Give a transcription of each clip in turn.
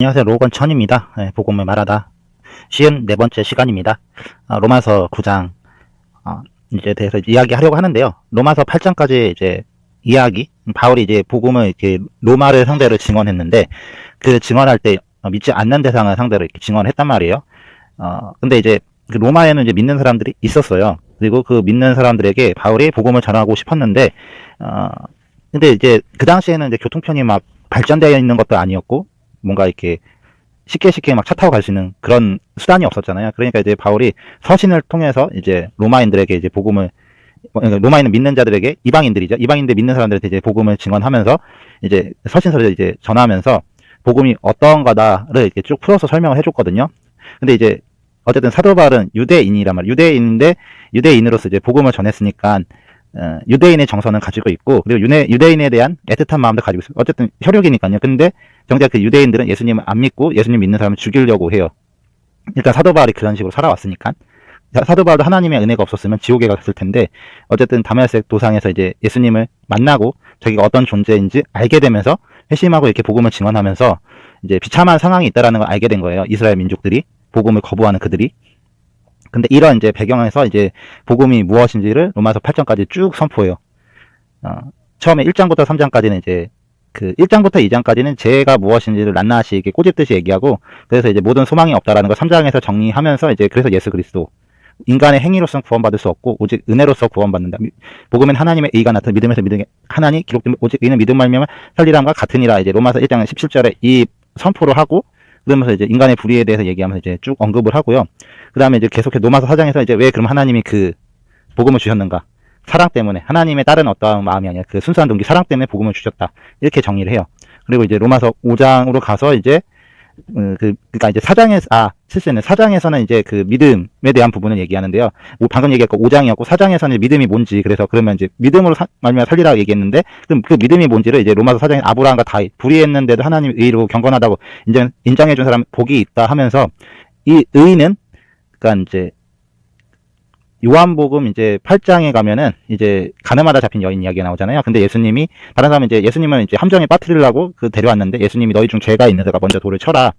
안녕하세요. 로건 천입니다. 복음을 말하다. 54번째 시간입니다. 로마서 9장, 이제 대해서 이야기하려고 하는데요. 로마서 8장까지 이제 이야기, 바울이 이제 복음을 이렇게 로마를 상대로 증언했는데, 그 증언할 때 믿지 않는 대상을 상대로 이렇게 증언했단 말이에요. 근데 이제 그 로마에는 이제 믿는 사람들이 있었어요. 그리고 그 믿는 사람들에게 바울이 복음을 전하고 싶었는데, 근데 이제 그 당시에는 이제 교통편이 막 발전되어 있는 것도 아니었고, 뭔가 이렇게 쉽게 막 차 타고 갈 수 있는 그런 수단이 없었잖아요. 그러니까 이제 바울이 서신을 통해서 이제 로마인들에게 이제 복음을, 로마인은 믿는 자들에게, 이방인들이죠. 이방인들 믿는 사람들한테 이제 복음을 증언하면서 이제 서신서를 이제 전하면서 복음이 어떤 거다를 이렇게 쭉 풀어서 설명을 해줬거든요. 근데 이제 어쨌든 사도 바울은 유대인이란 말이에요. 유대인인데 유대인으로서 이제 복음을 전했으니까 유대인의 정서는 가지고 있고, 그리고 유대인에 대한 애틋한 마음도 가지고 있어요. 어쨌든 혈육이니까요. 근데 정작 그 유대인들은 예수님을 안 믿고 예수님 믿는 사람을 죽이려고 해요. 일단 사도 바울이 그런 식으로 살아왔으니까. 사도 바울도 하나님의 은혜가 없었으면 지옥에 갔을 텐데, 어쨌든 다메섹 도상에서 이제 예수님을 만나고 자기가 어떤 존재인지 알게 되면서 회심하고 이렇게 복음을 증언하면서 이제 비참한 상황이 있다라는 걸 알게 된 거예요. 이스라엘 민족들이, 복음을 거부하는 그들이. 근데 이런 이제 배경에서 이제 복음이 무엇인지를 로마서 8장까지 쭉 선포해요. 처음에 1장부터 3장까지는 이제 그 1장부터 2장까지는 죄가 무엇인지를 낱낱이 이렇게 꼬집듯이 얘기하고, 그래서 이제 모든 소망이 없다라는 걸 3장에서 정리하면서 이제 그래서 예수 그리스도, 인간의 행위로서는 구원받을 수 없고 오직 은혜로서 구원받는다. 복음은 하나님의 의가 나타나 믿음에서 믿음에 하나니 기록된 오직 의는 믿음 말미암아 살리람과 같으니라. 이제 로마서 1장 17절에 이 선포를 하고, 그러면서 이제 인간의 불의에 대해서 얘기하면서 이제 쭉 언급을 하고요. 그 다음에 이제 계속해서 로마서 4장에서 이제 왜 그럼 하나님이 그 복음을 주셨는가? 사랑 때문에, 하나님의 다른 어떠한 마음이 아니라 그 순수한 동기 사랑 때문에 복음을 주셨다. 이렇게 정의를 해요. 그리고 이제 로마서 5장으로 가서 이제 그러니까 이제 4장에서 실수는 4장에서는 이제 그 믿음에 대한 부분을 얘기하는데요. 방금 얘기했고 5장이었고 4장에서는 믿음이 뭔지, 그래서 그러면 이제 믿음으로 말미암아 살리라고 얘기했는데, 그럼 그 믿음이 뭔지를 이제 로마서 4장에 아브라함과 다윗, 불의했는데도 하나님 의로 경건하다고 인정해 준 사람 복이 있다 하면서, 이 의는 그러니까 이제 요한복음 이제 8장에 가면은 이제 가늠하다 잡힌 여인 이야기가 나오잖아요. 근데 예수님이, 다른 사람은 이제 예수님은 이제 함정에 빠뜨리려고 데려왔는데, 예수님이 너희 중 죄가 있는 자가 먼저 돌을 쳐라.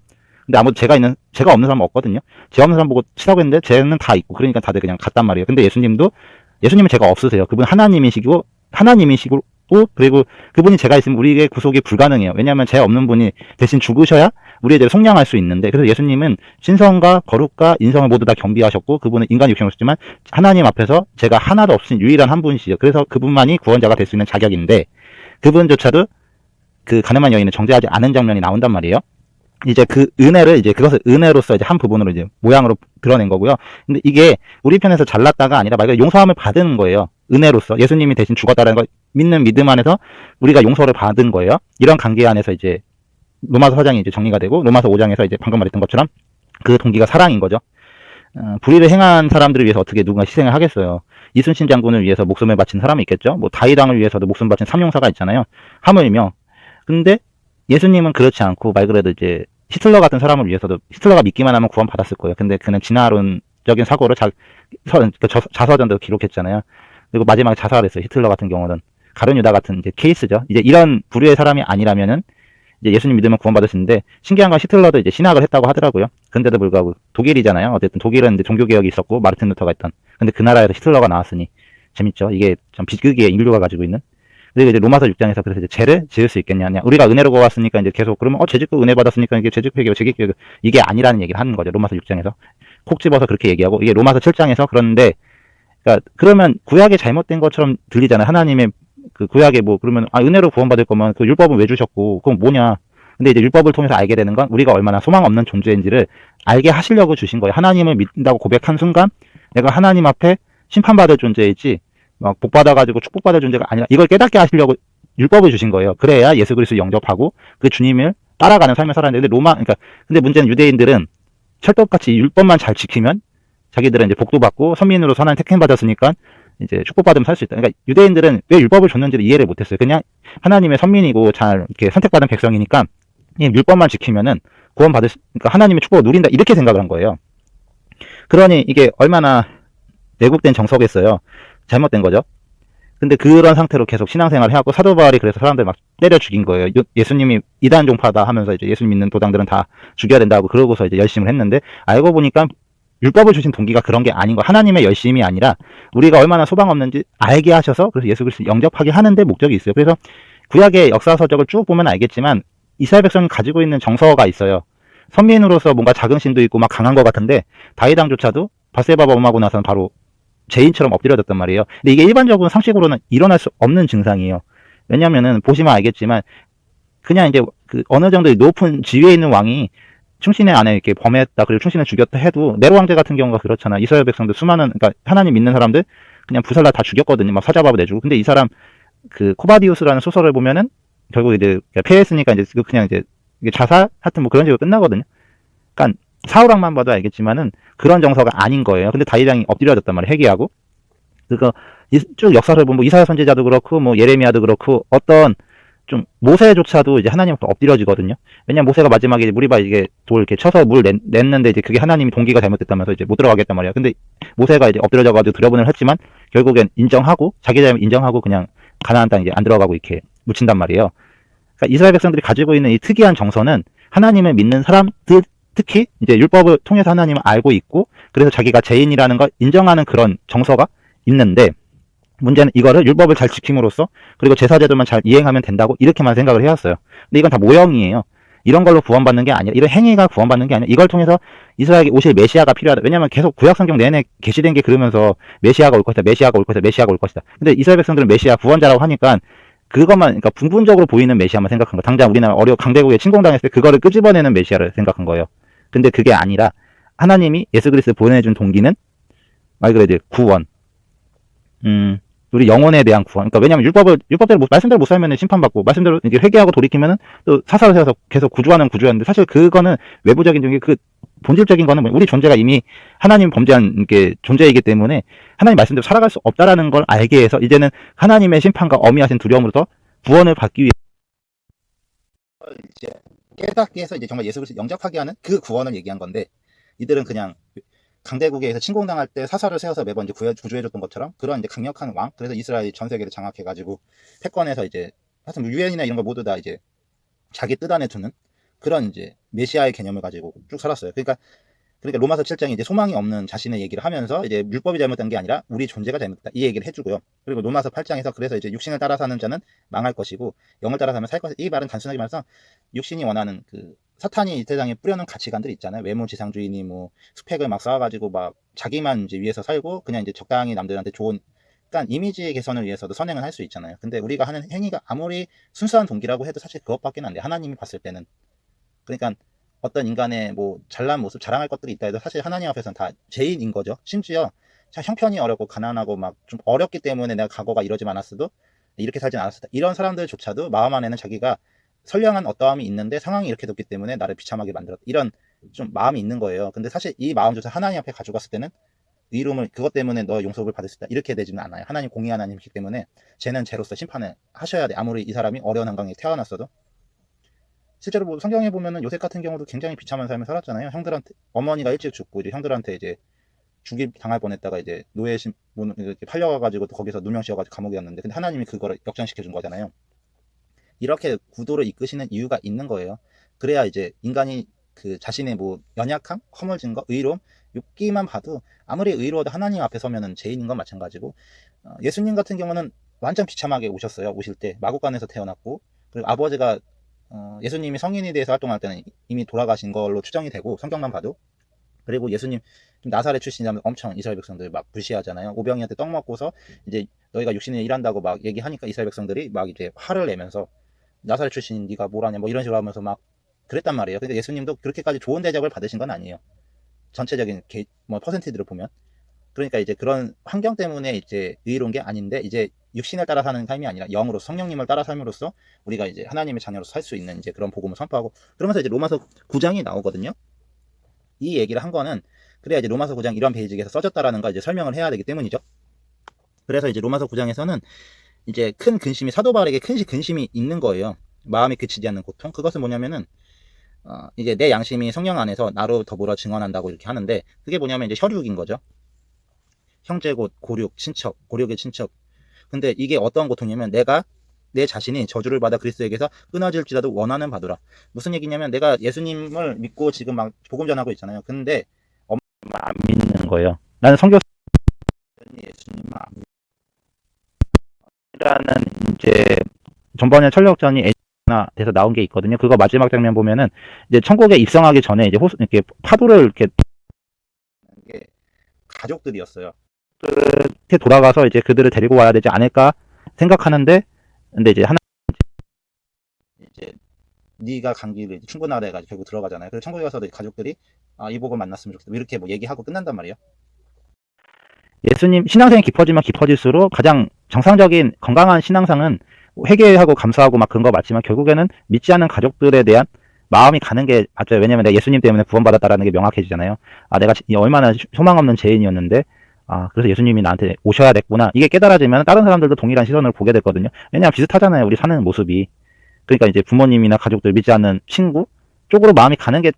근데 아무도 죄가 없는 사람은 없거든요. 죄 없는 사람 보고 치라고 했는데 죄는 다 있고, 그러니까 다들 그냥 갔단 말이에요. 근데 예수님은 죄가 없으세요. 그분 하나님이시고, 그리고 그분이 죄가 있으면 우리에게 구속이 불가능해요. 왜냐하면 죄 없는 분이 대신 죽으셔야 우리의 죄를 속량할 수 있는데, 그래서 예수님은 신성과 거룩과 인성을 모두 다 겸비하셨고, 그분은 인간 육신을 오셨지만 하나님 앞에서 죄가 하나도 없으신 유일한 한 분이시죠. 그래서 그분만이 구원자가 될 수 있는 자격인데, 그분조차도 그 가늠한 여인을 정죄하지 않은 장면이 나온단 말이에요. 이제 그 은혜를, 이제 그것을 은혜로서 이제 한 부분으로 이제 모양으로 드러낸 거고요. 근데 이게 우리 편에서 잘났다가 아니라 말 그대로 용서함을 받은 거예요. 은혜로서 예수님이 대신 죽었다라는 걸 믿는 믿음 안에서 우리가 용서를 받은 거예요. 이런 관계 안에서 이제 로마서 4장이 이제 정리가 되고, 로마서 5장에서 이제 방금 말했던 것처럼 그 동기가 사랑인 거죠. 불의를 행한 사람들을 위해서 어떻게 누군가 희생을 하겠어요. 이순신 장군을 위해서 목숨을 바친 사람이 있겠죠. 뭐 다이당을 위해서도 목숨 바친 삼용사가 있잖아요. 하물며. 근데 예수님은 그렇지 않고 말 그대로 이제 히틀러 같은 사람을 위해서도, 히틀러가 믿기만 하면 구원 받았을 거예요. 근데 그는 진화론적인 사고로 자서전도 기록했잖아요. 그리고 마지막에 자살했어요. 히틀러 같은 경우는 가룟 유다 같은 이제 케이스죠. 이제 이런 부류의 사람이 아니라면은 이제 예수님 믿으면 구원받을 수 있는데, 신기한 건 히틀러도 이제 신학을 했다고 하더라고요. 근데도 불구하고 독일이잖아요. 어쨌든 독일은 이제 종교개혁이 있었고 마르틴 루터가 있던, 근데 그 나라에서 히틀러가 나왔으니 재밌죠. 이게 좀 비극이에요, 인류가 가지고 있는. 그리고 이제 로마서 6장에서 그래서 이제 죄를 지을 수 있겠냐, 우리가 은혜로 구원왔으니까 이제 계속 그러면 죄 짓고 은혜 받았으니까 이게 죄 짓고 회개고 이게 아니라는 얘기를 하는 거죠. 로마서 6장에서 콕 집어서 그렇게 얘기하고, 이게 로마서 7장에서 그런데, 그러니까 그러면 구약이 잘못된 것처럼 들리잖아요. 하나님의 그 구약에 뭐 그러면 은혜로 구원받을 거면 그 율법은 왜 주셨고 그건 뭐냐. 근데 이제 율법을 통해서 알게 되는 건 우리가 얼마나 소망 없는 존재인지를 알게 하시려고 주신 거예요. 하나님을 믿는다고 고백한 순간 내가 하나님 앞에 심판받을 존재이지 막 복받아가지고 축복받을 존재가 아니라, 이걸 깨닫게 하시려고 율법을 주신 거예요. 그래야 예수 그리스도 영접하고 그 주님을 따라가는 삶을 살아야 되는데, 그러니까 근데 문제는 유대인들은 철법같이 율법만 잘 지키면 자기들은 이제 복도 받고 선민으로서 하나님 택임 받았으니까 이제 축복받으면 살 수 있다. 그러니까 유대인들은 왜 율법을 줬는지를 이해를 못했어요. 그냥 하나님의 선민이고 잘 이렇게 선택받은 백성이니까 율법만 지키면은 그러니까 하나님의 축복을 누린다, 이렇게 생각을 한 거예요. 그러니 이게 얼마나 왜곡된 정서겠어요. 잘못된 거죠. 근데 그런 상태로 계속 신앙생활을 해왔고 사도 바울이 그래서 사람들 막 때려 죽인 거예요. 예수님이 이단 종파다 하면서 이제 예수님 믿는 도당들은 다 죽여야 된다고 그러고서 이제 열심을 했는데 알고 보니까 율법을 주신 동기가 그런 게 아닌 거. 하나님의 열심이 아니라 우리가 얼마나 소망 없는지 알게 하셔서 그래서 예수 그리스도 영접하게 하는데 목적이 있어요. 그래서 구약의 역사서적을 쭉 보면 알겠지만 이스라엘 백성이 가지고 있는 정서가 있어요. 선민으로서 뭔가 자긍심도 있고 막 강한 것 같은데 다윗 왕조차도 바세바가 범하고 나서는 바로 죄인처럼 엎드려졌단 말이에요. 근데 이게 일반적으로 상식으로는 일어날 수 없는 증상이에요. 왜냐면은 보시면 알겠지만 그냥 이제 그 어느 정도 높은 지위에 있는 왕이 충신의 안에 이렇게 범했다 그리고 충신을 죽였다 해도 네로 왕제 같은 경우가 그렇잖아. 이스라엘 백성들 수많은 그러니까 하나님 믿는 사람들 그냥 부살라 다 죽였거든요. 막 사자밥 내주고. 근데 이 사람 그 코바디우스라는 소설을 보면은 결국 이제 패했으니까 이제 그냥 이제 자살 하여튼 뭐 그런 식으로 끝나거든요. 그러니까 사울왕만 봐도 알겠지만은 그런 정서가 아닌 거예요. 근데 다윗왕이 엎드려졌단 말이에요. 회개하고. 그거 쭉 역사를 보면 뭐 이사야 선지자도 그렇고 뭐 예레미야도 그렇고 어떤 좀 모세조차도 이제 하나님 앞에 엎드려지거든요. 왜냐면 모세가 마지막에 무리바 이게 돌 이렇게 쳐서 물 냈는데 이제 그게 하나님이 동기가 잘못됐다면서 이제 못 들어가겠단 말이야. 근데 모세가 이제 엎드려져가지고 두려분을 했지만 결국엔 인정하고 자기 잘못 인정하고 그냥 가나안 땅 이제 안 들어가고 이렇게 묻힌단 말이에요. 그러니까 이스라엘 백성들이 가지고 있는 이 특이한 정서는 하나님을 믿는 사람들 특히 이제 율법을 통해서 하나님을 알고 있고 그래서 자기가 죄인이라는 걸 인정하는 그런 정서가 있는데 문제는 이거를 율법을 잘 지킴으로써 그리고 제사제도만 잘 이행하면 된다고 이렇게만 생각을 해왔어요. 근데 이건 다 모형이에요. 이런 걸로 구원받는 게 아니라 이런 행위가 구원받는 게 아니라 이걸 통해서 이스라엘에게 오실 메시아가 필요하다. 왜냐하면 계속 구약성경 내내 계시된 게 그러면서 메시아가 올 것이다. 메시아가 올 것이다. 메시아가 올 것이다. 근데 이스라엘 백성들은 메시아 구원자라고 하니까 그것만 그러니까 부분적으로 보이는 메시아만 생각한 거예요. 당장 우리나라 강대국에 침공당했을 때 그거를 끄집어내는 메시아를 생각한 거예요. 근데 그게 아니라 하나님이 예수 그리스도 보내준 동기는 말 그대로 구원. 우리 영혼에 대한 구원. 그러니까 왜냐면 율법대로 말씀대로 못 살면 심판받고 말씀대로 이제 회개하고 돌이키면은 또 사사를 세워서 계속 구주하는 구주였는데 사실 그거는 외부적인 중에 그 본질적인 거는 우리 존재가 이미 하나님 범죄한 게 존재이기 때문에 하나님 말씀대로 살아갈 수 없다라는 걸 알게 해서 이제는 하나님의 심판과 어미하신 두려움으로부터 구원을 받기 위해 이제 깨닫게 해서 이제 정말 예수 그리스도 영접하게 하는 그 구원을 얘기한 건데 이들은 그냥 강대국에서 침공당할 때 사사를 세워서 매번 이제 구조해줬던 것처럼 그런 이제 강력한 왕, 그래서 이스라엘이 전 세계를 장악해가지고 패권해서 이제 하여튼 유엔이나 이런 거 모두 다 이제 자기 뜻 안에 두는 그런 이제 메시아의 개념을 가지고 쭉 살았어요. 그러니까 로마서 7장이 이제 소망이 없는 자신의 얘기를 하면서 이제 율법이 잘못된 게 아니라 우리 존재가 잘못됐다 이 얘기를 해주고요. 그리고 로마서 8장에서 그래서 이제 육신을 따라 사는 자는 망할 것이고 영을 따라 사면 살 것이다. 이 말은 단순하게 말해서 육신이 원하는 그 사탄이 이 세상에 뿌려놓은 가치관들이 있잖아요. 외모지상주의니 뭐 스펙을 막 쌓아가지고 막 자기만 이제 위해서 살고 그냥 이제 적당히 남들한테 좋은 그러니까 이미지 개선을 위해서도 선행을 할 수 있잖아요. 근데 우리가 하는 행위가 아무리 순수한 동기라고 해도 사실 그것밖에 안 돼. 하나님이 봤을 때는. 그러니까 어떤 인간의 뭐 잘난 모습 자랑할 것들이 있다 해도 사실 하나님 앞에서는 다 죄인인 거죠. 심지어 형편이 어렵고 가난하고 막 좀 어렵기 때문에 내가 과거가 이러지 않았어도 이렇게 살진 않았었다. 이런 사람들조차도 마음 안에는 자기가 선량한 어떠함이 있는데 상황이 이렇게 됐기 때문에 나를 비참하게 만들었다. 이런 좀 마음이 있는 거예요. 근데 사실 이 마음조차 하나님 앞에 가져갔을 때는 의로움을 그것 때문에 너 용서를 받을 수 있다. 이렇게 되지는 않아요. 하나님 공의 하나님이기 때문에 죄는 죄로서 심판을 하셔야 돼. 아무리 이 사람이 어려운 환경에 태어났어도. 실제로 뭐 성경에 보면은 요셉 같은 경우도 굉장히 비참한 삶을 살았잖아요. 형들한테 어머니가 일찍 죽고 이제 형들한테 이제 죽임 당할 뻔했다가 이제 노예심 팔려가가지고 또 거기서 누명 씌워가지고 감옥이었는데 근데 하나님이 그거를 역전시켜 준 거잖아요. 이렇게 구도를 이끄시는 이유가 있는 거예요. 그래야 이제 인간이 그 자신의 뭐 연약함, 허물진 거, 의로움, 욕기만 봐도 아무리 의로워도 하나님 앞에 서면은 죄인인 건 마찬가지고 예수님 같은 경우는 완전 비참하게 오셨어요. 오실 때 마구간에서 태어났고 그리고 아버지가 예수님이 성인이 돼서 활동할 때는 이미 돌아가신 걸로 추정이 되고 성경만 봐도 그리고 예수님 나사렛 출신이라면 엄청 이스라엘 백성들 막 무시하잖아요. 오병이한테 떡 먹고서 이제 너희가 육신에 일한다고 막 얘기하니까 이스라엘 백성들이 막 이제 화를 내면서 나사렛 출신 네가 뭘 하냐 뭐 이런 식으로 하면서 막 그랬단 말이에요. 그러니까 예수님도 그렇게까지 좋은 대접을 받으신 건 아니에요. 전체적인 뭐 퍼센티지를 보면. 그러니까 이제 그런 환경 때문에 이제 의로운 게 아닌데 이제 육신을 따라 사는 삶이 아니라 영으로 성령님을 따라 삶으로써 우리가 이제 하나님의 자녀로서 살 수 있는 이제 그런 복음을 선포하고 그러면서 이제 로마서 9장이 나오거든요. 이 얘기를 한 거는 그래야 이제 로마서 9장 이런 페이지에서 써졌다라는 걸 이제 설명을 해야 되기 때문이죠. 그래서 이제 로마서 9장에서는 이제 큰 근심이 사도 바울에게 큰 근심이 있는 거예요. 마음이 그치지 않는 고통. 그것은 뭐냐면은 이제 내 양심이 성령 안에서 나로 더불어 증언한다고 이렇게 하는데 그게 뭐냐면 이제 혈육인 거죠. 형제 곧 고륙, 친척, 고륙의 친척. 근데 이게 어떤 고통이냐면 내가 내 자신이 저주를 받아 그리스도에게서 끊어질지라도 원하는 바도라. 무슨 얘기냐면 내가 예수님을 믿고 지금 막 복음 전하고 있잖아요. 근데 엄마가 안 믿는 거예요. 나는 성경 예수님만 안 믿라는 이제 전번에 철력전이 나 돼서 나온 게 있거든요. 그거 마지막 장면 보면은 이제 천국에 입성하기 전에 이제 이렇게 파도를 이렇게 가족들이었어요. 이렇게 돌아가서 이제 그들을 데리고 와야 되지 않을까 생각하는데, 근데 이제 하나 이제 네가 간 길이 충분하다 해가지고 결국 들어가잖아요. 그래서 천국에 가서도 가족들이 이 복을 만났으면 좋겠다 이렇게 뭐 얘기하고 끝난단 말이에요. 예수님 신앙생이 깊어지면 깊어질수록 가장 정상적인 건강한 신앙상은 회개하고 감사하고 막 그런 거 맞지만 결국에는 믿지 않는 가족들에 대한 마음이 가는 게 맞죠. 왜냐면 내가 예수님 때문에 구원받았다라는 게 명확해지잖아요. 내가 얼마나 소망 없는 죄인이었는데 그래서 예수님이 나한테 오셔야 됐구나. 이게 깨달아지면 다른 사람들도 동일한 시선을 보게 됐거든요. 왜냐면 비슷하잖아요. 우리 사는 모습이. 그러니까 이제 부모님이나 가족들 믿지 않는 친구 쪽으로 마음이 가는 게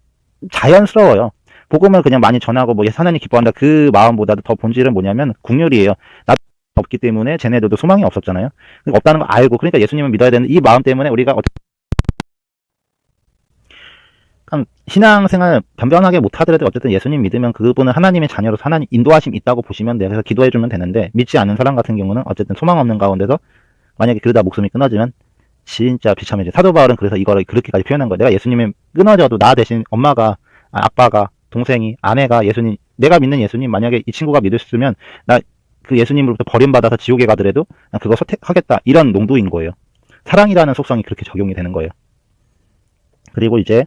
자연스러워요. 복음을 그냥 많이 전하고 뭐 하나님 기뻐한다 그 마음보다도 더 본질은 뭐냐면 국률이에요. 나 없기 때문에 쟤네들도 소망이 없었잖아요. 없다는 거 알고 그러니까 예수님을 믿어야 되는 이 마음 때문에 우리가 신앙생활 변변하게 못하더라도 어쨌든 예수님 믿으면 그분은 하나님의 자녀로서 하나님 인도하심 있다고 보시면 돼요. 그래서 기도해주면 되는데 믿지 않는 사람 같은 경우는 어쨌든 소망 없는 가운데서 만약에 그러다 목숨이 끊어지면 진짜 비참해져. 사도 바울은 그래서 이거를 그렇게까지 표현한 거예요. 내가 예수님이 끊어져도 나 대신 엄마가 아빠가 동생이 아내가 예수님 내가 믿는 예수님 만약에 이 친구가 믿었으면 나 그 예수님으로부터 버림받아서 지옥에 가더라도 난 그거 선택하겠다 이런 농도인 거예요. 사랑이라는 속성이 그렇게 적용이 되는 거예요. 그리고 이제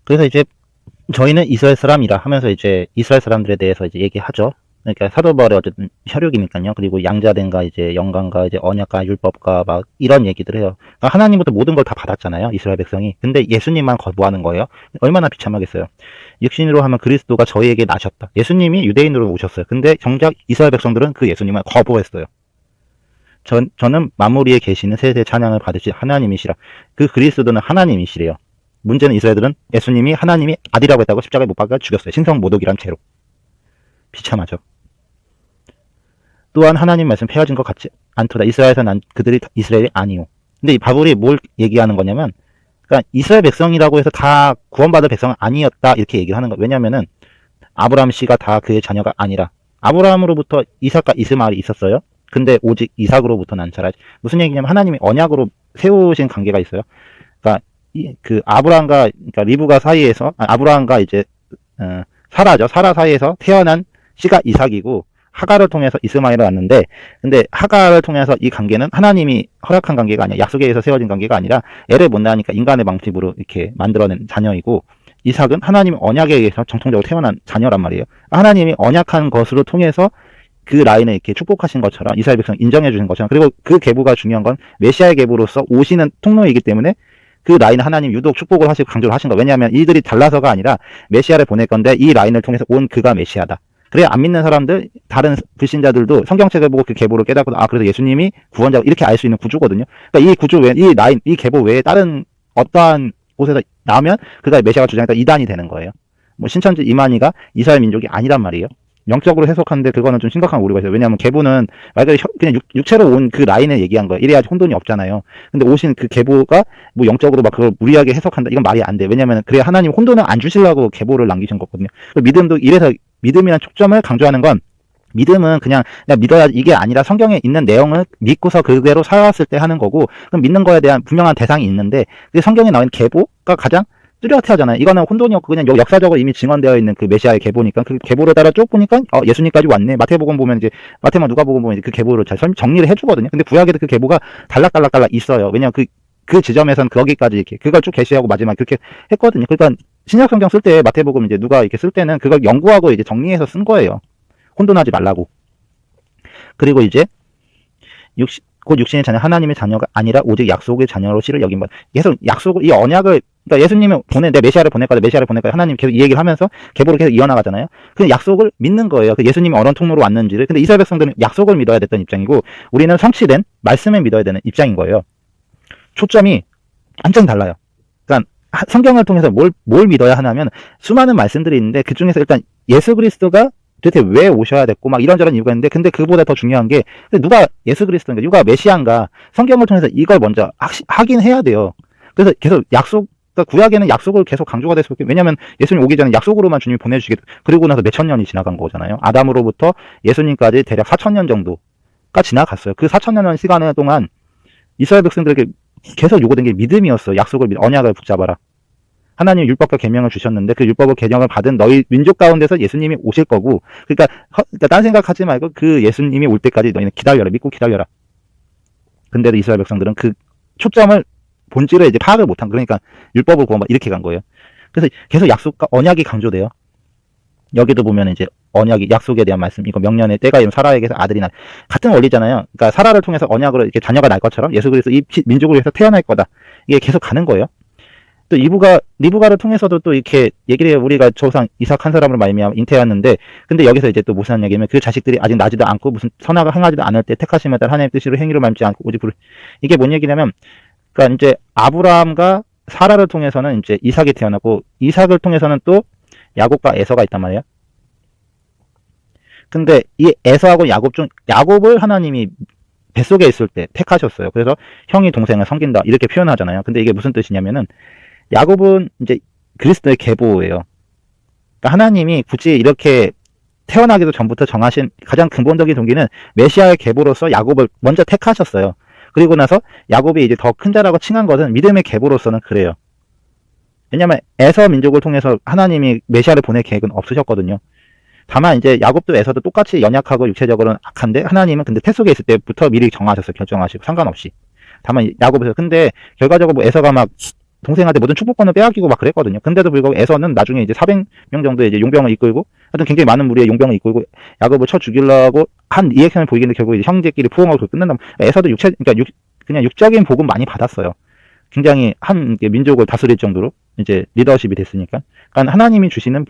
그래서 이제 저희는 이스라엘 사람이라 하면서 이제 이스라엘 사람들에 대해서 이제 얘기하죠. 그러니까 사도 바울의 어쨌든 혈육이니까요. 그리고 양자된가 이제 영광과 이제 언약과 율법과 막 이런 얘기들 해요. 그러니까 하나님부터 모든 걸 다 받았잖아요. 이스라엘 백성이. 근데 예수님만 거부하는 거예요. 얼마나 비참하겠어요. 육신으로 하면 그리스도가 저희에게 나셨다. 예수님이 유대인으로 오셨어요. 근데 정작 이스라엘 백성들은 그 예수님을 거부했어요. 저는 만물 위에 계시는 세세 찬양을 받으실 하나님이시라. 그 그리스도는 하나님이시래요. 문제는 이스라엘들은 예수님이 하나님이 아들이라고 했다고 십자가에 못 박아 죽였어요. 신성 모독이란 죄로. 비참하죠. 또한 하나님 말씀 폐허진 것 같지 않도다. 이스라엘에서 난 그들이 이스라엘이 아니요. 근데 이 바울이 뭘 얘기하는 거냐면, 그러니까 이스라엘 백성이라고 해서 다 구원받을 백성은 아니었다 이렇게 얘기를 하는 거예요. 왜냐면은 아브라함 씨가 다 그의 자녀가 아니라 아브라함으로부터 이삭과 이스마엘이 있었어요. 근데 오직 이삭으로부터 난 자라. 무슨 얘기냐면 하나님이 언약으로 세우신 관계가 있어요. 그러니까 그 아브라함과 그러니까 리브가 사이에서 아브라함과 이제 사라죠. 사라 사이에서 태어난 씨가 이삭이고 하갈을 통해서 이스마엘을 낳는데, 근데 하갈을 통해서 이 관계는 하나님이 허락한 관계가 아니라 약속에 의해서 세워진 관계가 아니라 애를 못 낳으니까 인간의 방식으로 이렇게 만들어낸 자녀이고, 이삭은 하나님 언약에 의해서 정통적으로 태어난 자녀란 말이에요. 하나님이 언약한 것으로 통해서 그 라인을 이렇게 축복하신 것처럼 이스라엘 백성 인정해 주신 것처럼, 그리고 그 계보가 중요한 건 메시아의 계보로서 오시는 통로이기 때문에 그 라인을 하나님 유독 축복을 하시고 강조를 하신 거예요. 왜냐하면 이들이 달라서가 아니라 메시아를 보낼 건데 이 라인을 통해서 온 그가 메시아다. 그래야 안 믿는 사람들, 다른 불신자들도 성경책을 보고 그 계보를 깨닫고 그래서 예수님이 구원자 이렇게 알 수 있는 구조거든요. 그러니까 이 구조 외에 이 라인, 이 계보 외에 다른 어떠한 곳에서 나오면 그가 메시아가 주장했다 이단이 되는 거예요. 뭐 신천지 이만희가 이스라엘 민족이 아니란 말이에요. 영적으로 해석하는데 그거는 좀 심각한 오류가 있어요. 왜냐하면 계보는 말 그대로 그냥 육체로 온 그 라인을 얘기한 거예요. 이래야 혼돈이 없잖아요. 근데 오신 그 계보가 뭐 영적으로 막 그걸 무리하게 해석한다. 이건 말이 안 돼. 왜냐하면 그래야 하나님 혼돈을 안 주시려고 계보를 남기신 거거든요. 믿음도 이래서 믿음이란 초점을 강조하는 건, 믿음은 그냥 믿어야 이게 아니라 성경에 있는 내용을 믿고서 그대로 살아왔을 때 하는 거고, 그럼 믿는 거에 대한 분명한 대상이 있는데 그 성경에 나온 계보가 가장 뚜렷하잖아요. 이거는 혼돈이 없고 그냥 역사적으로 이미 증언되어 있는 그 메시아의 계보니까 그 계보를 따라 쭉 보니까 예수님까지 왔네. 마태복음 보면 이제 마태만 누가복음 보면 그 계보를 잘 정리를 해주거든요. 근데 구약에도 그 계보가 달락달락 있어요. 왜냐면 그 지점에선 거기까지 이렇게 그걸 쭉 계시하고 마지막에 그렇게 했거든요. 그러니까 신약 성경 쓸 때 마태복음 이제 누가 이렇게 쓸 때는 그걸 연구하고 이제 정리해서 쓴 거예요. 혼돈하지 말라고. 그리고 이제 곧 육신의 자녀 하나님의 자녀가 아니라 오직 약속의 자녀로 씨를 여긴 것. 계속 약속을 이 언약을 그러니까 예수님을 내 메시아를 보낼 거다 하나님 계속 이 얘기를 하면서 계보를 계속 이어나가잖아요. 그 약속을 믿는 거예요. 그 예수님이 어떤 통로로 왔는지를. 근데 이스라엘 백성들은 약속을 믿어야 됐던 입장이고 우리는 성취된 말씀을 믿어야 되는 입장인 거예요. 초점이 완전 달라요. 그러니까 성경을 통해서 뭘 믿어야 하냐면 수많은 말씀들이 있는데 그 중에서 일단 예수 그리스도가 도대체 왜 오셔야 됐고 막 이런저런 이유가 있는데, 근데 그보다 더 중요한 게 누가 예수 그리스도인가, 누가 메시아인가 성경을 통해서 이걸 먼저 하긴 해야 돼요. 그래서 계속 그러니까 구약에는 약속을 계속 강조가 됐을 게, 왜냐면 예수님 오기 전에 약속으로만 주님이 보내주시겠, 그리고 나서 몇천 년이 지나간 거잖아요. 아담으로부터 예수님까지 대략 4,000년 정도가 지나갔어요. 그 4,000년 시간 동안 이스라엘 백성들에게 계속 요구된 게 믿음이었어요. 약속을, 언약을 붙잡아라. 하나님 율법과 계명을 주셨는데 그 율법과 계명을 받은 너희 민족 가운데서 예수님이 오실 거고, 그러니까 딴 생각하지 말고 그 예수님이 올 때까지 너희는 기다려라, 믿고 기다려라. 근데도 이스라엘 백성들은 그 초점을, 본질을 이제 파악을 못한, 그러니까 율법을 구원 이렇게 간 거예요. 그래서 계속 약속과 언약이 강조돼요. 여기도 보면 이제 언약이, 약속에 대한 말씀, 이거 명령의 때가 이면 사라에게서 아들이 날, 같은 원리잖아요. 그러니까 사라를 통해서 언약으로 이렇게 자녀가 날 것처럼 예수 그리스도 이 민족을 위해서 태어날 거다. 이게 계속 가는 거예요. 또 리브가를 통해서도 또 이렇게 얘기를 해요. 우리가 조상 이삭 한 사람으로 말미암아 잉태하였는데, 근데 여기서 이제 또 무슨 얘기냐면 그 자식들이 아직 나지도 않고 무슨 선악을 행하지도 않을 때 택하심에 따라 하나님의 뜻으로 행위로 말지 않고 오직 이게 뭔 얘기냐면, 그러니까 이제 아브라함과 사라를 통해서는 이제 이삭이 태어나고, 이삭을 통해서는 또 야곱과 에서가 있단 말이에요. 근데 이 에서하고 야곱을 하나님이 뱃속에 있을 때 택하셨어요. 그래서 형이 동생을 섬긴다 이렇게 표현하잖아요. 근데 이게 무슨 뜻이냐면은, 야곱은 이제 그리스도의 계보예요. 그러니까 하나님이 굳이 이렇게 태어나기도 전부터 정하신 가장 근본적인 동기는 메시아의 계보로서 야곱을 먼저 택하셨어요. 그리고 나서 야곱이 이제 더 큰 자라고 칭한 것은 믿음의 계보로서는 그래요. 왜냐면 에서 민족을 통해서 하나님이 메시아를 보낼 계획은 없으셨거든요. 다만 이제 야곱도 에서도 똑같이 연약하고 육체적으로는 악한데, 하나님은 근데 태 속에 있을 때부터 미리 정하셨어요. 결정하시고 상관없이. 다만 야곱에서, 근데 결과적으로 뭐 에서가 막 동생한테 모든 축복권을 빼앗기고 막 그랬거든요. 근데도 불구하고 에서는 나중에 이제 400명 정도의 이제 용병을 이끌고, 하여튼 굉장히 많은 무리의 용병을 이끌고 야곱을 쳐 죽이려고 한 리액션을 보이는데, 결국 이제 형제끼리 포옹하고 끝낸다. 에서도 그러니까 그냥 육적인 복은 많이 받았어요. 굉장히 한 민족을 다스릴 정도로 이제 리더십이 됐으니까. 그러니까 하나님이 주시는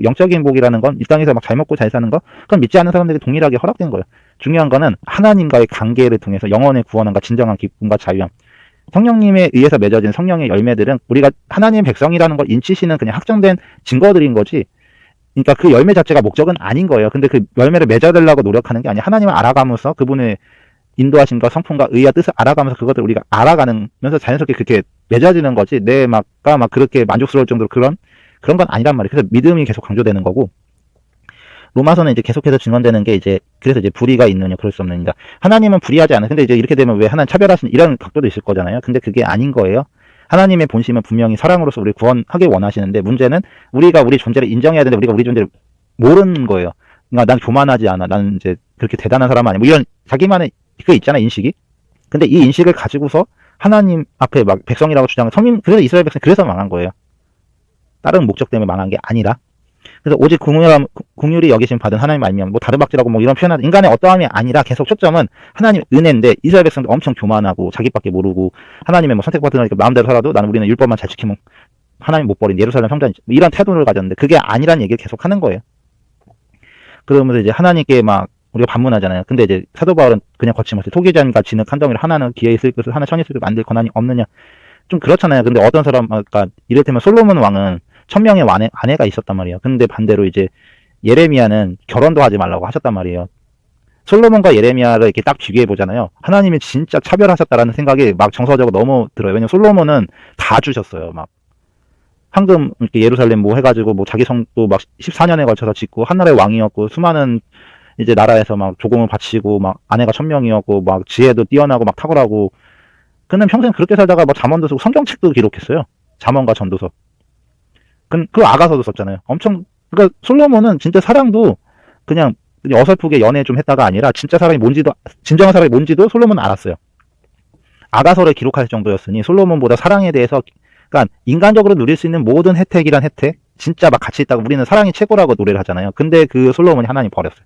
영적인 복이라는 건 이 땅에서 막 잘 먹고 잘 사는 거, 그건 믿지 않는 사람들에게 동일하게 허락된 거예요. 중요한 거는 하나님과의 관계를 통해서 영혼의 구원과 진정한 기쁨과 자유함, 성령님에 의해서 맺어진 성령의 열매들은 우리가 하나님의 백성이라는 걸 인치시는 그냥 확정된 증거들인 거지, 그러니까 그 열매 자체가 목적은 아닌 거예요. 근데 그 열매를 맺어달라고 노력하는 게 아니라, 하나님을 알아가면서 그분의 인도하심과 성품과 의와 뜻을 알아가면서 그것을 우리가 알아가면서 자연스럽게 그렇게 맺어지는 거지, 내 막 그렇게 만족스러울 정도로 그런 건 아니란 말이에요. 그래서 믿음이 계속 강조되는 거고, 로마서는 이제 계속해서 증언되는 게 이제, 그래서 이제 불의가 있느냐 그럴 수 없느냐, 하나님은 불의하지 않아요. 근데 이제 이렇게 되면 왜 하나님 차별하시는 이런 각도도 있을 거잖아요. 근데 그게 아닌 거예요. 하나님의 본심은 분명히 사랑으로서 우리 구원하길 원하시는데, 문제는 우리가 우리 존재를 인정해야 되는데 우리가 우리 존재를 모르는 거예요. 그러니까 난 교만하지 않아, 나는 이제 그렇게 대단한 사람 아니야, 뭐 이런 자기만의 그 있잖아, 인식이. 근데 이 인식을 가지고서 하나님 앞에 막 백성이라고 주장하는 성민, 그래서 이스라엘 백성 그래서 망한 거예요. 다른 목적 때문에 망한 게 아니라. 그래서 오직 긍휼히 여기심 받은 하나님 아니면 뭐 다른 박지라고 뭐 이런 표현하는 인간의 어떠함이 아니라, 계속 초점은 하나님 은혜인데, 이스라엘 백성도 엄청 교만하고 자기밖에 모르고 하나님의 뭐 선택받은 거니까 마음대로 살아도 나는 우리는 율법만 잘 지키면 하나님 못 버린 예루살렘 성전, 이런 태도를 가졌는데 그게 아니란 얘기를 계속 하는 거예요. 그러면서 이제 하나님께 막 우리가 반문하잖아요. 근데 이제 사도 바울은 그냥 거침없이 토기장과 진흙 한 덩이를 하나는 기회에 쓸 것을 하나 천이 쓸 것을 만들 권한이 없느냐, 좀 그렇잖아요. 근데 어떤 사람, 그러니까 이를테면 솔로몬 왕은 1000명의 아내가 있었단 말이에요. 근데 반대로 이제 예레미야는 결혼도 하지 말라고 하셨단 말이에요. 솔로몬과 예레미야를 이렇게 딱 비교해 보잖아요. 하나님이 진짜 차별하셨다라는 생각이 막 정서적으로 너무 들어요. 왜냐면 솔로몬은 다 주셨어요. 막 황금 이렇게 예루살렘 뭐 해가지고 뭐 자기 성도 막 14년에 걸쳐서 짓고, 한나라의 왕이었고, 수많은 이제 나라에서 막 조공을 바치고, 막 아내가 1000명이었고, 막 지혜도 뛰어나고 막 탁월하고. 그는 평생 그렇게 살다가 막 잠언도 쓰고 성경책도 기록했어요. 잠언과 전도서. 그 아가서도 썼잖아요. 엄청. 그러니까 솔로몬은 진짜 사랑도 그냥 어설프게 연애 좀 했다가 아니라, 진짜 사랑이 뭔지도, 진정한 사랑이 뭔지도 솔로몬은 알았어요. 아가서를 기록할 정도였으니 솔로몬보다 사랑에 대해서, 그러니까 인간적으로 누릴 수 있는 모든 혜택이란 혜택, 진짜 막 가치 있다고, 우리는 사랑이 최고라고 노래를 하잖아요. 근데 그 솔로몬이 하나님 버렸어요.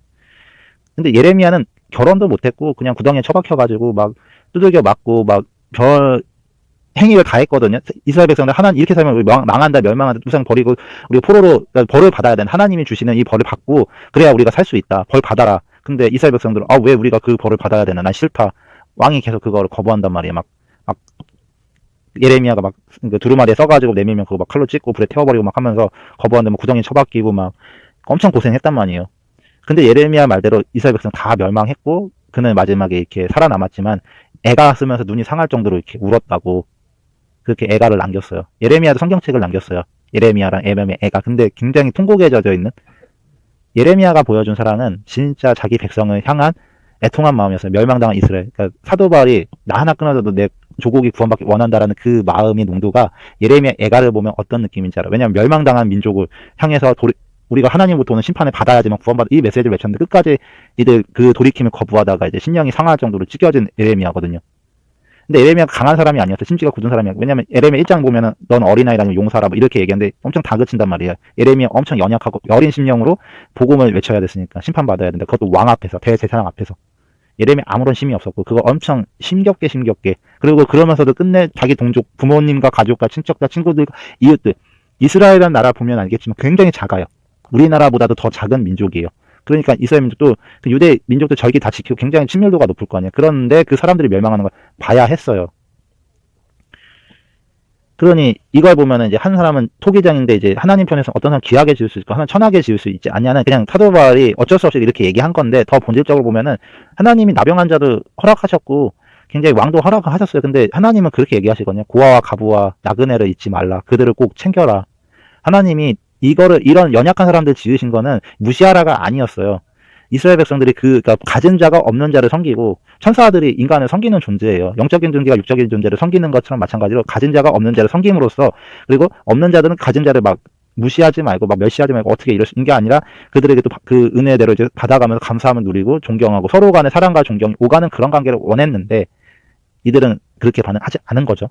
근데 예레미야는 결혼도 못했고 그냥 구덩이에 처박혀가지고 막 두들겨 맞고 막 별 행위를 다 했거든요. 이스라엘 백성들 하나님 이렇게 살면 우리 망한다, 멸망한다, 우상 버리고 우리가 포로로, 그러니까 벌을 받아야 되는, 하나님이 주시는 이 벌을 받고 그래야 우리가 살 수 있다, 벌 받아라. 근데 이스라엘 백성들은 왜 우리가 그 벌을 받아야 되나, 난 싫다. 왕이 계속 그거를 거부한단 말이에요. 막 예레미야가 막 두루마리에 써가지고 내밀면 그거 막 칼로 찢고 불에 태워버리고 막 하면서 거부한데, 막 구덩이에 처박히고 막 엄청 고생했단 말이에요. 근데 예레미야 말대로 이스라엘 백성 다 멸망했고 그는 마지막에 이렇게 살아남았지만 애가 쓰면서 눈이 상할 정도로 이렇게 울었다고 그렇게 애가를 남겼어요. 예레미야도 성경책을 남겼어요. 예레미야랑 에헴의 애가. 근데 굉장히 통곡에 젖어 있는 예레미야가 보여준 사랑은 진짜 자기 백성을 향한 애통한 마음이었어요. 멸망당한 이스라엘. 그러니까 사도 바울이 나 하나 끊어져도 내 조국이 구원받기 원한다라는 그 마음의 농도가 예레미야 애가를 보면 어떤 느낌인지 알아. 왜냐하면 멸망당한 민족을 향해서 우리가 하나님으로부터 오는 심판을 받아야지만 구원받아 이 메시지를 외쳤는데 끝까지 이들 그 돌이킴을 거부하다가 이제 심령이 상할 정도로 찢겨진 예레미야거든요. 근데 예레미야가 강한 사람이 아니었어. 심지가 굳은 사람이야. 왜냐면 예레미야 1장 보면은 넌 어린아이라면 용서하라 뭐 이렇게 얘기하는데 엄청 다그친단 말이에요. 예레미야 엄청 연약하고 어린 심령으로 복음을 외쳐야 됐으니까 심판받아야 된다. 그것도 왕 앞에서 대제사장 앞에서. 예레미야 아무런 힘이 없었고 그거 엄청 힘겹게 그리고 그러면서도 끝내 자기 동족 부모님과 가족과 친척과 친구들 이웃들 이스라엘이라는 나라 보면 알겠지만 굉장히 작아요. 우리나라보다도 더 작은 민족이에요. 그러니까 이스라엘 민족도 그 유대 민족들 절기 다 지키고 굉장히 친밀도가 높을 거 아니에요. 그런데 그 사람들이 멸망하는 걸 봐야 했어요. 그러니 이걸 보면은 이제 한 사람은 토기장인데 이제 하나님 편에서 어떤 사람 귀하게 지을 수 있고 하나는 천하게 지을 수 있지 않냐는 그냥 사도 바울이 어쩔 수 없이 이렇게 얘기한 건데 더 본질적으로 보면은 하나님이 나병한 자도 허락하셨고 굉장히 왕도 허락하셨어요. 근데 하나님은 그렇게 얘기하시거든요. 고아와 가부와 나그네를 잊지 말라. 그들을 꼭 챙겨라. 하나님이 이런 연약한 사람들 지으신 거는 무시하라가 아니었어요. 이스라엘 백성들이 그러니까 가진 자가 없는 자를 섬기고 천사들이 인간을 섬기는 존재예요. 영적인 존재가 육적인 존재를 섬기는 것처럼 마찬가지로 가진 자가 없는 자를 섬김으로써 그리고 없는 자들은 가진 자를 막 무시하지 말고 막 멸시하지 말고 어떻게 이럴 수 있는 게 아니라 그들에게도 그 은혜대로 이제 받아가면서 감사함을 누리고 존경하고 서로 간의 사랑과 존경이 오가는 그런 관계를 원했는데 이들은 그렇게 반응하지 않은 거죠.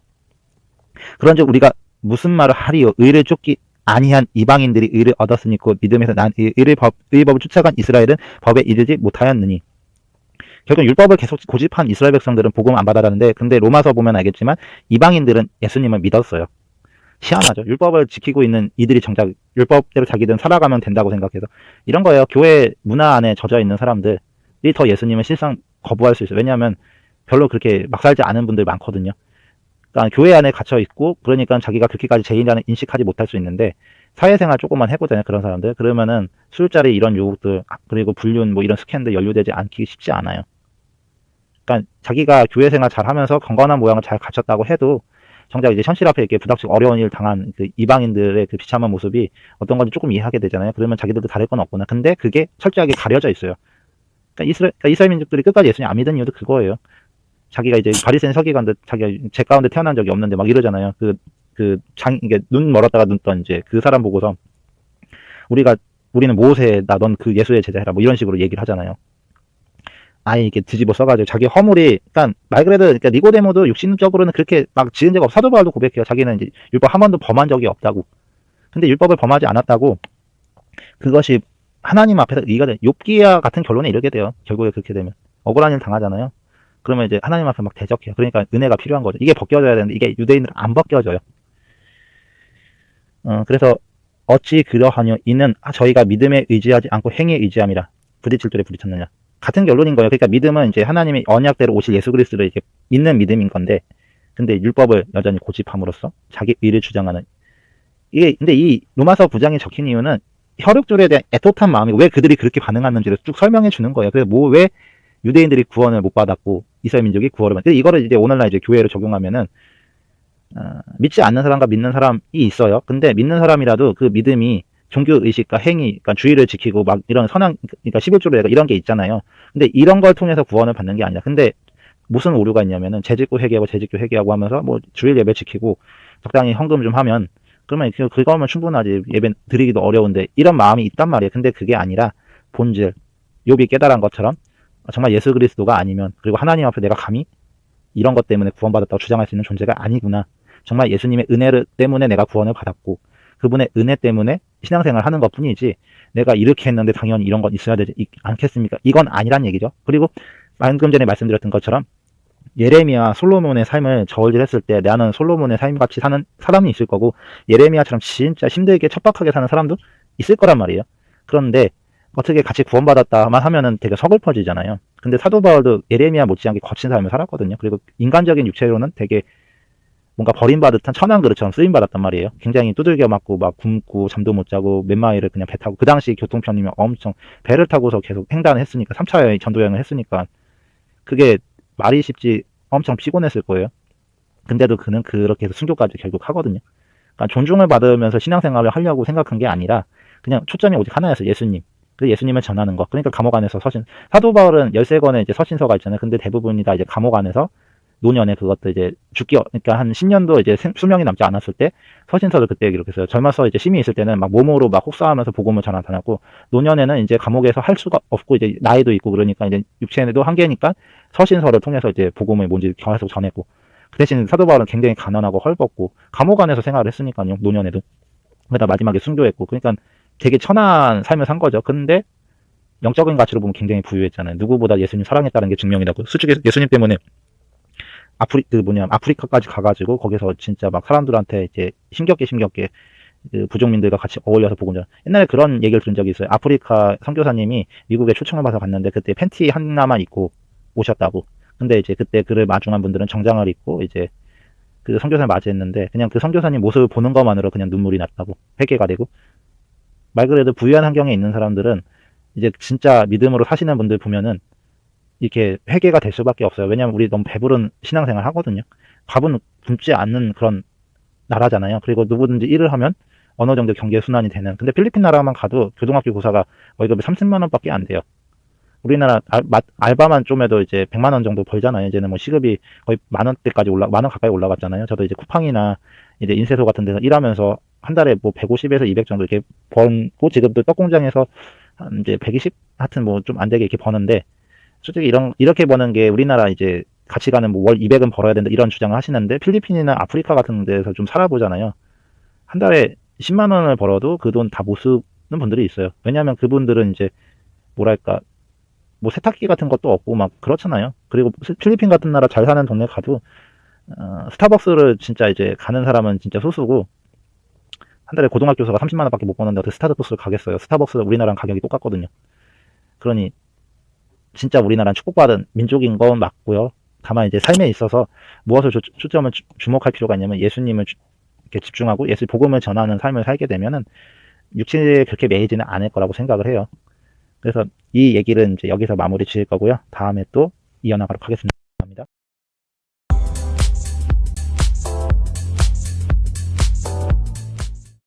그런즉 우리가 무슨 말을 하리요? 의를 쫓기 아니한 이방인들이 의를 얻었으니 곧 믿음에서 난 의의 법을 쫓아간 이스라엘은 법에 이르지 못하였느니. 결국 율법을 계속 고집한 이스라엘 백성들은 복음 안 받아라는데 근데 로마서 보면 알겠지만 이방인들은 예수님을 믿었어요. 희한하죠. 율법을 지키고 있는 이들이 정작 율법대로 자기들은 살아가면 된다고 생각해서 이런 거예요. 교회 문화 안에 젖어 있는 사람들이 더 예수님을 실상 거부할 수 있어요. 왜냐하면 별로 그렇게 막 살지 않은 분들 많거든요. 그러니까 교회 안에 갇혀 있고 그러니까 자기가 그렇게까지 죄인이라는 인식하지 못할 수 있는데 사회생활 조금만 해보잖아요. 그런 사람들 그러면은 술자리 이런 유혹들 그리고 불륜 뭐 이런 스캔들 연루되지 않기 쉽지 않아요. 그러니까 자기가 교회 생활 잘 하면서 건강한 모양을 잘 갖췄다고 해도 정작 이제 현실 앞에 이렇게 부닥치고 어려운 일 당한 그 이방인들의 그 비참한 모습이 어떤 건지 조금 이해하게 되잖아요. 그러면 자기들도 다를 건 없구나. 근데 그게 철저하게 가려져 있어요. 그러니까 이스라엘 민족들이 끝까지 예수님 안 믿은 이유도 그거예요. 자기가 이제 바리새인 서기관들 자기가 제 가운데 태어난 적이 없는데 막 이러잖아요. 이게 눈 멀었다가 눈 떠 이제 그 사람 보고서 우리는 모세다 넌 그 예수의 제자해라 뭐 이런 식으로 얘기를 하잖아요. 아예 이렇게 뒤집어 써가지고 자기 허물이 그러니까 말 그대로 그러니까 니고데모도 육신적으로는 그렇게 막 지은 적 없어. 사도 바울도 고백해요. 자기는 이제 율법 한 번도 범한 적이 없다고. 근데 율법을 범하지 않았다고 그것이 하나님 앞에서 의가 돼. 욥기야 같은 결론에 이르게 돼요. 결국에 그렇게 되면 억울한 일 당하잖아요. 그러면 이제 하나님 앞에 막 대적해요. 그러니까 은혜가 필요한 거죠. 이게 벗겨져야 되는데 이게 유대인들은 안 벗겨져요. 그래서 어찌 그러하뇨 이는 저희가 믿음에 의지하지 않고 행위에 의지함이라 부딪힐 돌에 부딪혔느냐. 같은 결론인 거예요. 그러니까 믿음은 이제 하나님의 언약대로 오실 예수 그리스도를 이렇게 믿는 믿음인 건데 근데 율법을 여전히 고집함으로써 자기 의를 주장하는 이게 근데 이 로마서 9장에 적힌 이유는 혈육들에 대한 애틋한 마음이 왜 그들이 그렇게 반응하는지를 쭉 설명해 주는 거예요. 그래서 왜 유대인들이 구원을 못 받았고 이스라엘 민족이 구원을 받았고 이거를 이제 오늘날 이제 교회로 적용하면은 믿지 않는 사람과 믿는 사람이 있어요. 근데 믿는 사람이라도 그 믿음이 종교 의식과 행위, 그러니까 주의를 지키고 막 이런 선한, 그러니까 11조로 이런 게 있잖아요. 근데 이런 걸 통해서 구원을 받는 게 아니라, 근데 무슨 오류가 있냐면은 재직구 회개하고 하면서 뭐 주일 예배 지키고 적당히 헌금 좀 하면 그러면 그거면 충분하지. 예배 드리기도 어려운데 이런 마음이 있단 말이에요. 근데 그게 아니라 본질, 욥이 깨달은 것처럼 정말 예수 그리스도가 아니면 그리고 하나님 앞에 내가 감히 이런 것 때문에 구원받았다고 주장할 수 있는 존재가 아니구나. 정말 예수님의 은혜 때문에 내가 구원을 받았고 그분의 은혜 때문에 신앙생활을 하는 것 뿐이지 내가 이렇게 했는데 당연히 이런 건 있어야 되지 않겠습니까? 이건 아니란 얘기죠. 그리고 방금 전에 말씀드렸던 것처럼 예레미야 솔로몬의 삶을 저울질했을 때 나는 솔로몬의 삶같이 사는 사람이 있을 거고 예레미야처럼 진짜 힘들게 척박하게 사는 사람도 있을 거란 말이에요. 그런데 어떻게 같이 구원받았다만 하면은 되게 서글퍼지잖아요. 근데 사도 바울도 예레미야 못지않게 거친 삶을 살았거든요. 그리고 인간적인 육체로는 되게 뭔가 버림받듯한 천한 그릇처럼 쓰임받았단 말이에요. 굉장히 두들겨 맞고 막 굶고 잠도 못 자고 몇 마일을 그냥 배 타고, 그 당시 교통편이면 엄청 배를 타고서 계속 횡단을 했으니까, 3차 여행, 전도 여행을 했으니까 그게 말이 쉽지 엄청 피곤했을 거예요. 근데도 그는 그렇게 해서 순교까지 결국 하거든요. 그러니까 존중을 받으면서 신앙생활을 하려고 생각한 게 아니라 그냥 초점이 오직 하나였어요. 예수님. 그 예수님을 전하는 거. 그러니까 감옥 안에서 서신, 사도 바울은 13권의 이제 서신서가 있잖아요. 근데 대부분이 다 이제 감옥 안에서 노년에 그것도 이제 죽기, 그러니까 한 10년도 이제 수명이 남지 않았을 때 서신서를 그때 기록했어요. 젊어서 이제 심히 있을 때는 막 몸으로 막 혹사하면서 복음을 전하 다녔고, 노년에는 이제 감옥에서 할 수가 없고 이제 나이도 있고 그러니까 이제 육체에도 한계니까 서신서를 통해서 이제 복음을 뭔지 계속 전했고, 그 대신 사도 바울은 굉장히 가난하고 헐벗고 감옥 안에서 생활을 했으니까요. 노년에도. 그러다 마지막에 순교했고, 그러니까 되게 천한 삶을 산 거죠. 근데 영적인 가치로 보면 굉장히 부유했잖아요. 누구보다 예수님 사랑했다는 게 증명이라고. 솔직히 예수님 때문에 아프리카까지 가가지고 거기서 진짜 막 사람들한테 이제 힘겹게 그 부족민들과 같이 어울려서 복음 전. 옛날에 그런 얘기를 들은 적이 있어요. 아프리카 선교사님이 미국에 초청을 받아 갔는데 그때 팬티 하나만 입고 오셨다고. 근데 이제 그때 그를 마중한 분들은 정장을 입고 이제 그 선교사를 맞이했는데 그냥 그 선교사님 모습을 보는 것만으로 그냥 눈물이 났다고, 회개가 되고. 말 그대로 부유한 환경에 있는 사람들은 이제 진짜 믿음으로 사시는 분들 보면은 이렇게 회개가 될 수밖에 없어요. 왜냐하면 우리 너무 배부른 신앙생활 하거든요. 밥은 굶지 않는 그런 나라잖아요. 그리고 누구든지 일을 하면 어느 정도 경제 순환이 되는. 근데 필리핀 나라만 가도 교동학교 교사가 월급이 30만 원밖에 안 돼요. 우리나라 알바만 좀 해도 이제 100만 원 정도 벌잖아요. 이제는 뭐 시급이 거의 만 원대까지 만 원 가까이 올라갔잖아요. 저도 이제 쿠팡이나 이제 인쇄소 같은 데서 일하면서 한 달에 뭐 150에서 200 정도 이렇게 벌고, 지금도 떡 공장에서 한 이제 120, 하여튼 뭐 좀 안 되게 이렇게 버는데, 솔직히 이렇게 버는 게 우리나라 이제 같이 가는 뭐 월 200은 벌어야 된다 이런 주장을 하시는데, 필리핀이나 아프리카 같은 데서 좀 살아보잖아요. 한 달에 10만 원을 벌어도 그 돈 다 못 쓰는 분들이 있어요. 왜냐하면 그분들은 이제 뭐랄까, 뭐 세탁기 같은 것도 없고 막 그렇잖아요. 그리고 필리핀 같은 나라 잘 사는 동네 가도 스타벅스를 진짜 이제 가는 사람은 진짜 소수고, 한 달에 고등학교 교사가 30만 원밖에 못 버는데 어떻게 스타벅스를 가겠어요. 스타벅스 우리나라랑 가격이 똑같거든요. 그러니 진짜 우리나라는 축복받은 민족인 건 맞고요. 다만 이제 삶에 있어서 무엇을 초점을 주목할 필요가 있냐면, 예수님을 이렇게 집중하고 예수 복음을 전하는 삶을 살게 되면은 육체에 그렇게 매이지는 않을 거라고 생각을 해요. 그래서 이 얘기를 이제 여기서 마무리 지을 거고요. 다음에 또 이어나가도록 하겠습니다.